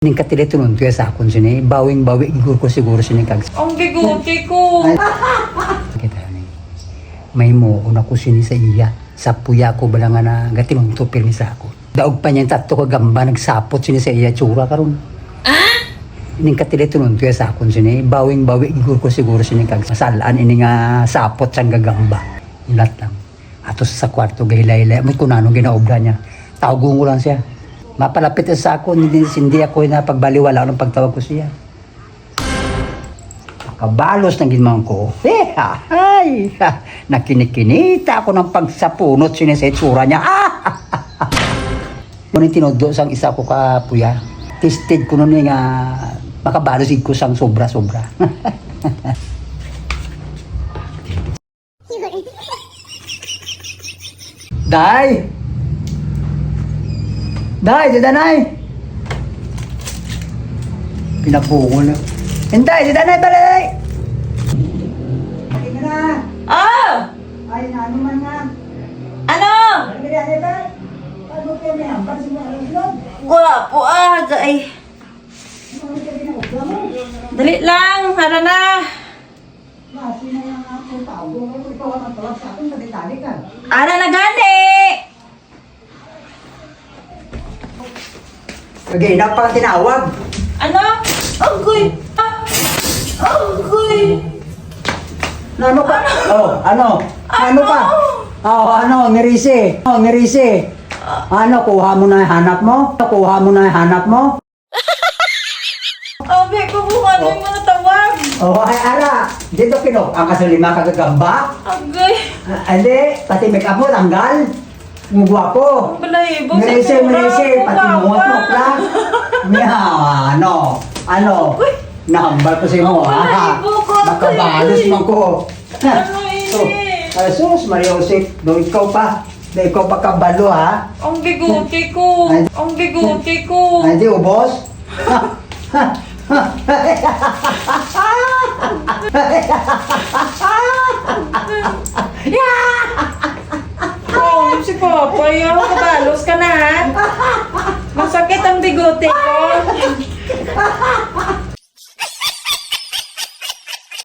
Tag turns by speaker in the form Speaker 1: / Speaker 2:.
Speaker 1: Ning katilitunod ko sa akon sini, bawing-bawi igor ko siguro sini kag.
Speaker 2: Ang bigote ko.
Speaker 1: Kita ni. May mo una ko sini sa iya. Sa puya ko bala nga na gatinunto pirmi sa ako. Daog pa niya tatto ko gamba nagsapot sini sa iya tsura karon. Ning katilitunod ko sa akon sini, bawing-bawi igor ko siguro sini kag masalaan ini nga sapot sang gagamba. Ilat lang. Atos sa kwarto gahilaylay mo kunano ginaobra niya. Tawgon ko lang siya. Mapalapit sa ako, hindi ako na pagbaliwala ng pagtawag ko siya. Kabalos ng ginmang ko. Ay, nakinikinita ako ng pagsapunot sinisetsura niya. Ngunit tinudlo sang isa ko kapuya. Tested ko nun nga makabalos ko sang sobra-sobra. Day! Day, di danay. Pinapungol na. Hinday, di danay pala, day. Ay na.
Speaker 2: Oh!
Speaker 1: Ay na, ano man na.
Speaker 2: Ano?
Speaker 1: Ay, ay, ay. Ano kayo may ampan sa mga uslog?
Speaker 2: Gwapo ay.
Speaker 1: Ano kayo ginagawa mo?
Speaker 2: Dali lang, hara na.
Speaker 1: Masi na yung ako tao. Ikaw ang tawag sa akin, maditali ka.
Speaker 2: Hara na gani.
Speaker 1: Okay, napang tinawag.
Speaker 2: Ano? Agoy. Agoy.
Speaker 1: Ano pa? Oh, ano? Ano pa? Oh, ano, nirise. Oh, nirise. Ano, kuha mo na yung hanap mo? Kuha mo na yung hanap mo?
Speaker 2: Abe, kubuha na yung mga tawag.
Speaker 1: Oh, ay, ara. Dito kinok, ang kasalima kagagamba.
Speaker 2: Agoy.
Speaker 1: Hindi, pati make up mo, tanggal. Mugwapo.
Speaker 2: Balahibo
Speaker 1: Nirise, pati mo lang. Ano? Nahambal ko sa mo, ha? Nakabalos mo ko.
Speaker 2: Ano ini?
Speaker 1: Sus, Maria Jose, do ikaw pa. Do ikaw pa kabalo, ha?
Speaker 2: Ang bigote ko. Ang bigote ko.
Speaker 1: Hindi, ubos?
Speaker 2: Oh, si Papa, yung kabalos ka na ha. Masakit ang bigote ko.